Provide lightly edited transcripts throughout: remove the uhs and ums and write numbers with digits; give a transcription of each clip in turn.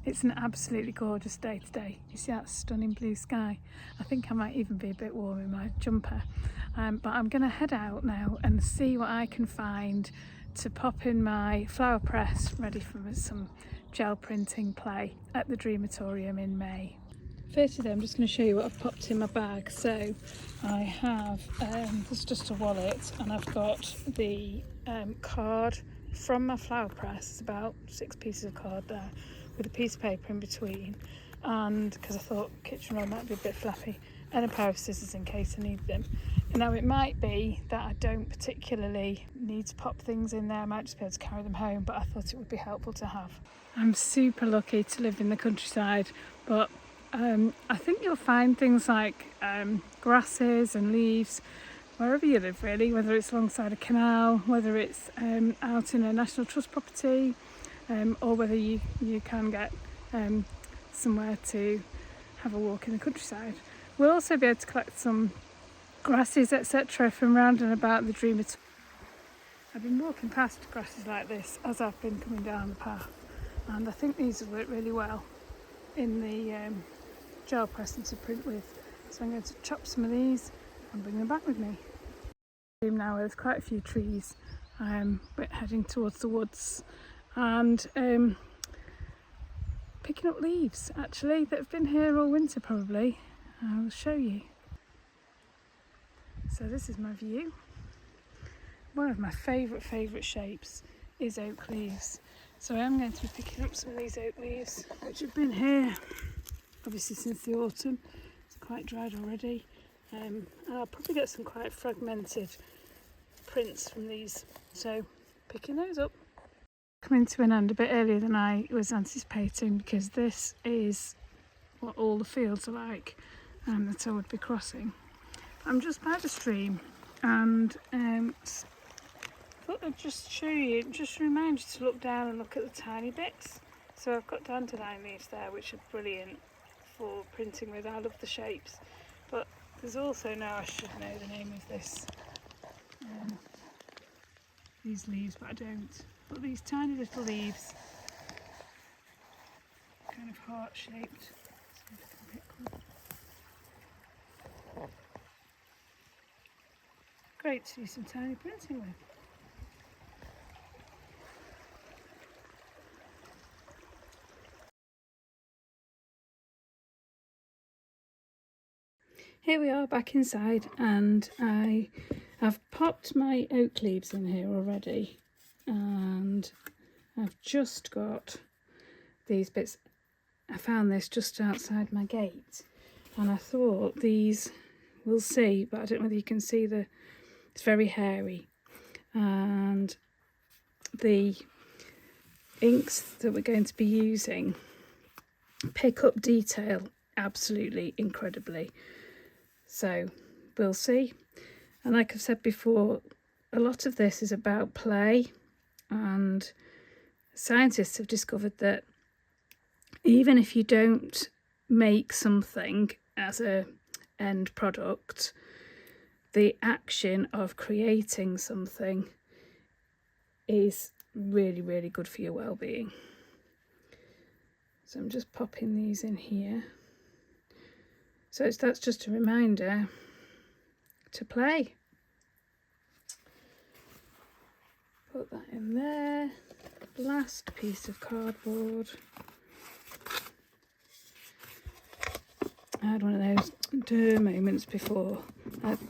It's an absolutely gorgeous day today. You see that stunning blue sky? I think I might even be a bit warm in my jumper. But I'm going to head out now and see what I can find to pop in my flower press ready for some gel printing play at the Dreamatorium in May. Firstly, I'm just going to show you what I've popped in my bag. So I have, this is just a wallet, and I've got the card from my flower press. It's about 6 pieces of card there with a piece of paper in between, and because I thought kitchen roll might be a bit flappy, and a pair of scissors in case I need them. And now it might be that I don't particularly need to pop things in there, I might just be able to carry them home, but I thought it would be helpful to have. I'm super lucky to live in the countryside, but I think you'll find things like grasses and leaves wherever you live really, whether it's alongside a canal, whether it's out in a National Trust property, or whether you can get somewhere to have a walk in the countryside. We'll also be able to collect some grasses etc. from round and about the Dreamatorium. I've been walking past grasses like this as I've been coming down the path, and I think these will work really well in the gel pressing to print with. So I'm going to chop some of these and bring them back with me. Now there's quite a few trees. We're heading towards the woods and picking up leaves actually that have been here all winter probably. I'll show you. So this is my view. One of my favourite shapes is oak leaves. So I am going to be picking up some of these oak leaves which have been here obviously since the autumn. It's quite dried already, and I'll probably get some quite fragmented prints from these, so picking those up. Coming to an end a bit earlier than I was anticipating because this is what all the fields are like that I would be crossing. I'm just by the stream, and I thought I'd just show you, just remind you to look down and look at the tiny bits. So I've got dandelion leaves there which are brilliant for printing with. I love the shapes, but there's also, now I should know the name of this, these leaves, but I don't. But these tiny little leaves, kind of heart shaped. See if I can pick one. Great to do some tiny printing with. Here we are back inside, and I have popped my oak leaves in here already, and I've just got these bits. I found this just outside my gate, and I thought these, we'll see, but I don't know whether you can see it's very hairy, and the inks that we're going to be using pick up detail absolutely incredibly. So we'll see. And like I've said before, a lot of this is about play, and scientists have discovered that even if you don't make something as a end product, the action of creating something is really good for your well-being. So I'm just popping these in here. So that's just a reminder to play. Put that in there. Last piece of cardboard. I had one of those moments before.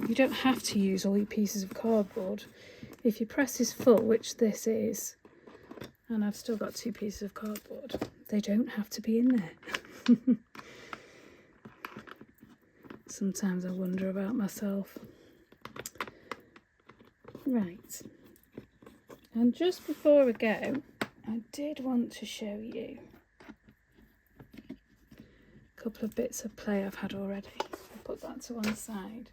You don't have to use all your pieces of cardboard. If your press is full, which this is, and I've still got 2 pieces of cardboard, they don't have to be in there. Sometimes I wonder about myself. Right, and just before we go, I did want to show you a couple of bits of play I've had already. I'll put that to one side.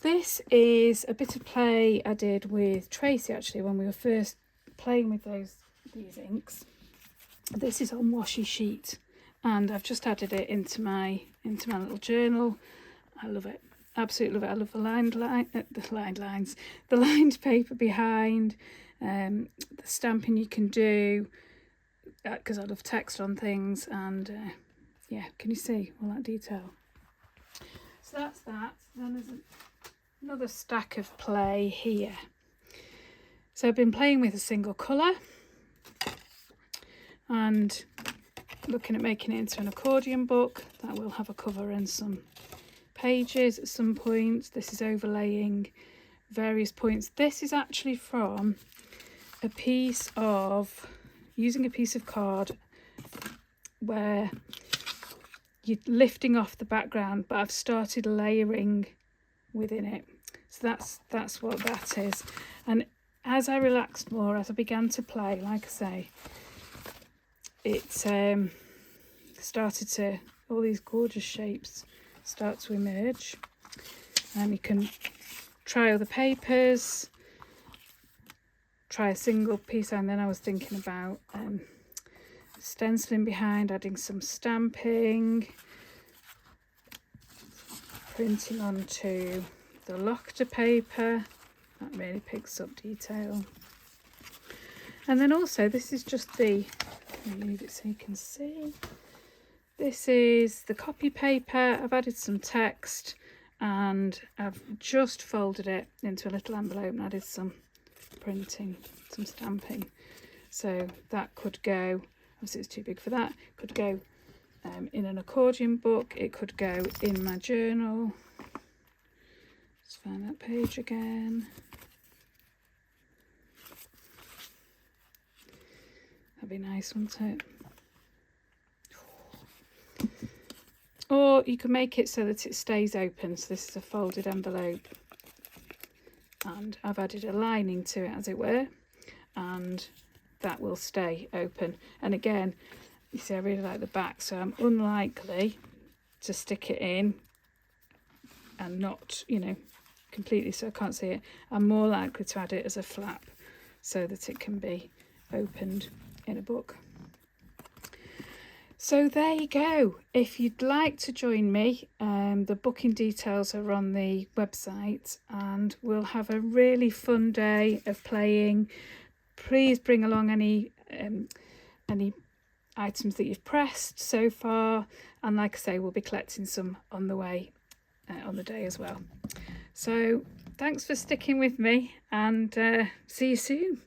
This is a bit of play I did with Tracy actually when we were first playing with these inks. This is on washi sheet, and I've just added it into my little journal. I love it, absolutely love it. I love the lined lines, the lined paper behind, the stamping you can do, because I love text on things, and yeah, can you see all that detail? So that's that. Then there's another stack of play here. So I've been playing with a single colour and looking at making it into an accordion book that will have a cover and some pages at some point. This is overlaying various points. This is actually from a piece of, using a piece of card where you're lifting off the background, but I've started layering within it. So that's what that is. And as I relaxed more, as I began to play, like I say, it started to, all these gorgeous shapes start to emerge. And you can try other papers, try a single piece, and then I was thinking about stenciling behind, adding some stamping, printing onto the Lochta paper. That really picks up detail. And then also, this is just the, I'll move it so you can see. This is the copy paper. I've added some text and I've just folded it into a little envelope and added some printing, some stamping. So that could go, obviously it's too big for that, could go in an accordion book, it could go in my journal. Let's find that page again. That'd be nice, wouldn't it? Or you can make it so that it stays open. So this is a folded envelope and I've added a lining to it, as it were, and that will stay open. And again, you see, I really like the back, so I'm unlikely to stick it in and not, you know, completely so I can't see it. I'm more likely to add it as a flap so that it can be opened in a book. So there you go. If you'd like to join me, the booking details are on the website, and we'll have a really fun day of playing. Please bring along any items that you've pressed so far, and like I say, we'll be collecting some on the way on the day as well. So thanks for sticking with me, and see you soon.